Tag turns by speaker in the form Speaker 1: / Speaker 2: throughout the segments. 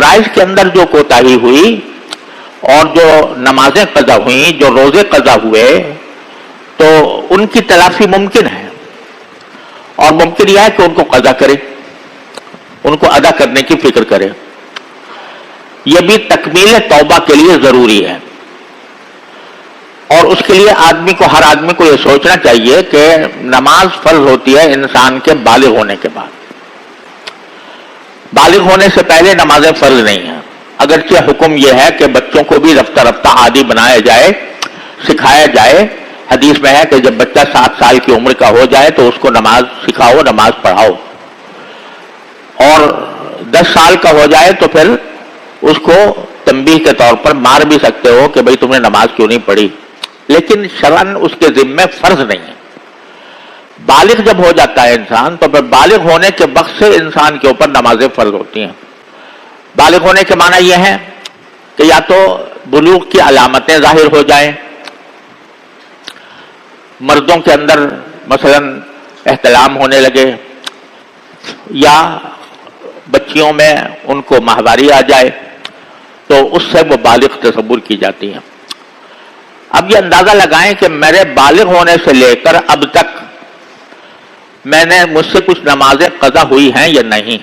Speaker 1: فرائض کے اندر جو کوتاہی ہوئی اور جو نمازیں قضا ہوئیں، جو روزے قضا ہوئے، تو ان کی تلافی ممکن ہے، اور ممکن یہ ہے کہ ان کو قضا کرے، ان کو ادا کرنے کی فکر کرے۔ یہ بھی تکمیل توبہ کے لیے ضروری ہے، اور اس کے لیے ہر آدمی کو یہ سوچنا چاہیے کہ نماز فرض ہوتی ہے انسان کے بالغ ہونے کے بعد۔ بالغ ہونے سے پہلے نمازیں فرض نہیں ہیں، اگرچہ حکم یہ ہے کہ بچوں کو بھی رفتہ رفتہ عادی بنایا جائے، سکھایا جائے۔ حدیث میں ہے کہ جب بچہ 7 سال کی عمر کا ہو جائے تو اس کو نماز سکھاؤ، نماز پڑھاؤ، اور 10 سال کا ہو جائے تو پھر اس کو تنبیہ کے طور پر مار بھی سکتے ہو کہ بھئی تم نے نماز کیوں نہیں پڑھی، لیکن شرعاً اس کے ذمے فرض نہیں ہے۔ بالغ جب ہو جاتا ہے انسان تو پھر بالغ ہونے کے وقت سے انسان کے اوپر نمازیں فرض ہوتی ہیں۔ بالغ ہونے کے معنی یہ ہے کہ یا تو بلوغ کی علامتیں ظاہر ہو جائیں، مردوں کے اندر مثلا احتلام ہونے لگے، یا بچیوں میں ان کو ماہواری آ جائے، تو اس سے وہ بالغ تصور کی جاتی ہیں۔ اب یہ اندازہ لگائیں کہ میرے بالغ ہونے سے لے کر اب تک مجھ سے کچھ نمازیں قضا ہوئی ہیں یا نہیں۔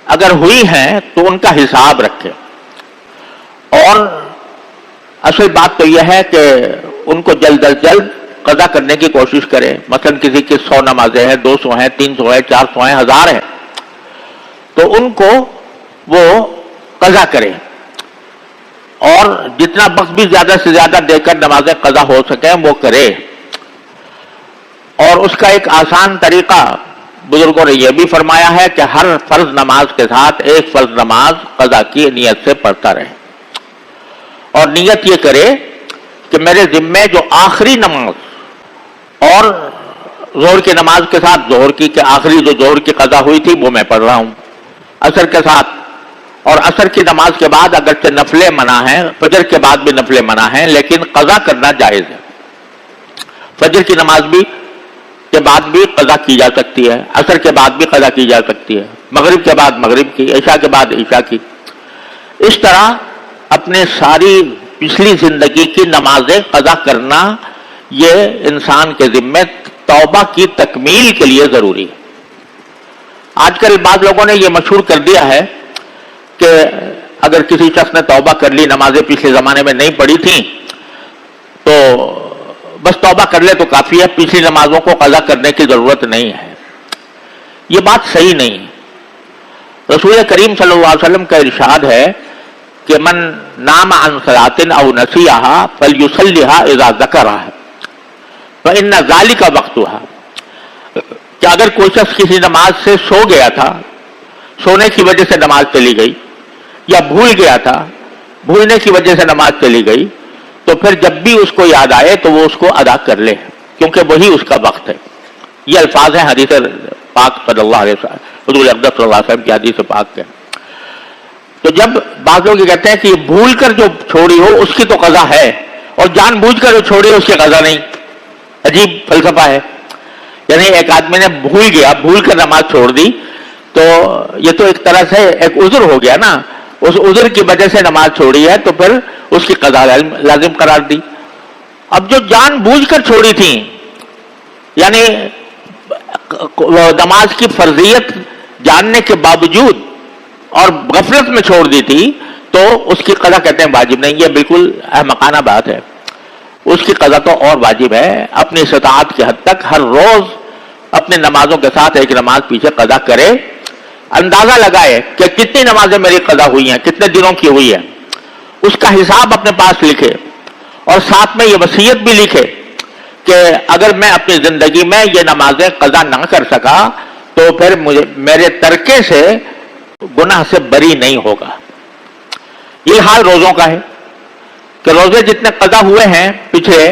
Speaker 1: اگر ہوئی ہیں تو ان کا حساب رکھیں، اور اصل بات تو یہ ہے کہ ان کو جلد از جلد قضا کرنے کی کوشش کریں۔ مثلا کسی کی 100 نمازیں ہیں، 200 ہیں، 300 ہیں، 400 ہیں، 1000 ہیں، تو ان کو وہ قضا کریں، اور جتنا وقت بھی زیادہ سے زیادہ دے کر نمازیں قضا ہو سکیں وہ کرے۔ اور اس کا ایک آسان طریقہ بزرگوں نے یہ بھی فرمایا ہے کہ ہر فرض نماز کے ساتھ ایک فرض نماز قضا کی نیت سے پڑھتا رہے، اور نیت یہ کرے کہ میرے ذمے جو آخری نماز، اور ظہر کی نماز کے ساتھ ظہر کی کہ آخری جو ظہر کی قضا ہوئی تھی وہ میں پڑھ رہا ہوں، عصر کے ساتھ، اور عصر کی نماز کے بعد اگرچہ نفلیں منع ہیں، فجر کے بعد بھی نفلیں منع ہیں، لیکن قضا کرنا جائز ہے۔ فجر کی نماز کے بعد بھی قضا کی جا سکتی ہے، عصر کے بعد بھی قضا کی جا سکتی ہے، مغرب کے بعد مغرب کی، عشاء کے بعد عشاء کی۔ اس طرح اپنے ساری پچھلی زندگی کی نمازیں قضا کرنا یہ انسان کے ذمے توبہ کی تکمیل کے لیے ضروری ہے۔ آج کل بعض لوگوں نے یہ مشہور کر دیا ہے کہ اگر کسی شخص نے توبہ کر لی، نمازیں پچھلے زمانے میں نہیں پڑھی تھیں تو بس توبہ کر لے تو کافی ہے، پچھلی نمازوں کو قضا کرنے کی ضرورت نہیں ہے۔ یہ بات صحیح نہیں۔ رسول کریم صلی اللہ علیہ وسلم کا ارشاد ہے کہ من نام عن صلاۃ او نسیھا فلیصلیھا اذا ذکرھا فإن ذلک وقتھا، کہ اگر کوئی شخص کسی نماز سے سو گیا تھا، سونے کی وجہ سے نماز چلی گئی، یا بھول گیا تھا، بھولنے کی وجہ سے نماز چلی گئی، تو پھر جب بھی اس کو یاد آئے تو وہ اس کو ادا کر لے، کیونکہ وہی اس کا وقت ہے۔ یہ الفاظ ہیں حدیث پاک صلی اللہ علیہ وسلم، حضور اقدس صلی اللہ علیہ وسلم کی حدیث پاک کے۔ تو جب بعض لوگ یہ کہتے ہیں کہ یہ بھول کر جو چھوڑی ہو اس کی تو قضا ہے، اور جان بوجھ کر جو چھوڑی ہو اس کی قضا نہیں، عجیب فلسفہ ہے۔ یعنی ایک آدمی نے بھول کر نماز چھوڑ دی، تو یہ تو ایک طرح سے ایک عذر ہو گیا نا، اس عذر کی وجہ سے نماز چھوڑی ہے تو پھر اس کی قضا لازم قرار دی۔ اب جو جان بوجھ کر چھوڑی تھی، یعنی نماز کی فرضیت جاننے کے باوجود اور غفلت میں چھوڑ دی تھی، تو اس کی قضا کہتے ہیں واجب نہیں۔ یہ بالکل احمقانہ بات ہے، اس کی قضا تو اور واجب ہے۔ اپنی استطاعت کی حد تک ہر روز اپنی نمازوں کے ساتھ ایک نماز پیچھے قضا کرے، اندازہ لگائے کہ کتنی نمازیں میری قضا ہوئی ہیں، کتنے دنوں کی ہوئی ہیں، اس کا حساب اپنے پاس لکھے، اور ساتھ میں یہ وصیت بھی لکھے کہ اگر میں اپنی زندگی میں یہ نمازیں قضا نہ کر سکا تو پھر میرے ترکے سے گناہ سے بری نہیں ہوگا۔ یہ حال روزوں کا ہے کہ روزے جتنے قضا ہوئے ہیں پچھلے،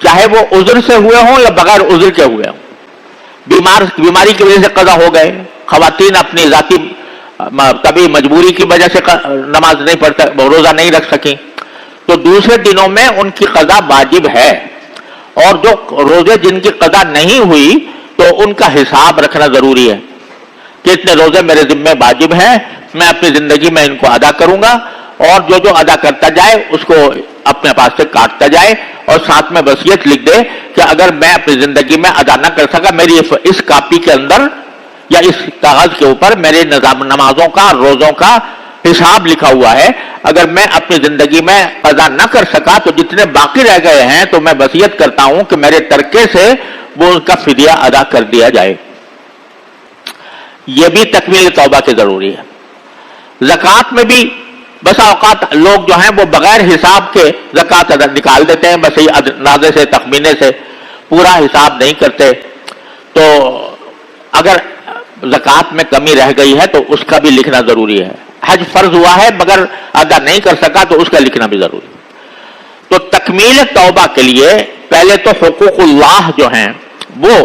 Speaker 1: چاہے وہ عذر سے ہوئے ہوں یا بغیر عذر کے ہوئے ہوں، بیماری کی وجہ سے قضا ہو گئے، خواتین اپنی ذاتی کبھی مجبوری کی وجہ سے نماز نہیں پڑھتا، روزہ نہیں رکھ سکیں، تو دوسرے دنوں میں ان کی قضا واجب ہے۔ اور جو روزے جن کی قضا نہیں ہوئی تو ان کا حساب رکھنا ضروری ہے۔ کہ اتنے روزے میرے ذمہ واجب ہیں, میں اپنی زندگی میں ان کو ادا کروں گا, اور جو جو ادا کرتا جائے اس کو اپنے پاس سے کاٹتا جائے, اور ساتھ میں وصیت لکھ دے کہ اگر میں اپنی زندگی میں ادا نہ کر سکا, میری اس کاپی کے اندر یا اس کاغذ کے اوپر میرے نمازوں کا, روزوں کا حساب لکھا ہوا ہے, اگر میں اپنی زندگی میں قضا نہ کر سکا تو جتنے باقی رہ گئے ہیں تو میں وصیت کرتا ہوں کہ میرے ترکے سے وہ ان کا فدیہ ادا کر دیا جائے. یہ بھی تکمیل توبہ کی ضروری ہے. زکوٰۃ میں بھی بسا اوقات لوگ جو ہیں وہ بغیر حساب کے زکوٰۃ نکال دیتے ہیں, بس اندازے سے, تخمینے سے, پورا حساب نہیں کرتے. تو اگر زکوٰۃ میں کمی رہ گئی ہے تو اس کا بھی لکھنا ضروری ہے. حج فرض ہوا ہے مگر ادا نہیں کر سکا تو اس کا لکھنا بھی ضروری ہے. تو تکمیل توبہ کے لیے پہلے تو حقوق اللہ جو ہیں وہ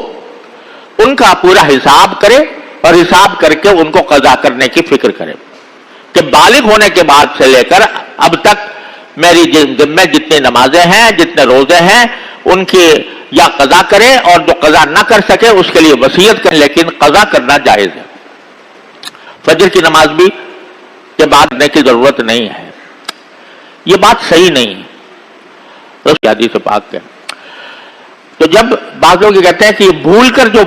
Speaker 1: ان کا پورا حساب کرے, اور حساب کر کے ان کو قضا کرنے کی فکر کرے کہ بالغ ہونے کے بعد سے لے کر اب تک میری ذمہ جتنی نمازیں ہیں, جتنے روزے ہیں, ان کی یا قضا کرے, اور جو قضا نہ کر سکے اس کے لیے وصیت کرے, لیکن قضا کرنا جائز ہے. فجر کی نماز بھی کے بعد کرنے کی ضرورت نہیں ہے. یہ بات صحیح نہیں ہے حدیث پاک کے. تو جب بعض لوگ یہ کہتے ہیں کہ یہ بھول کر جو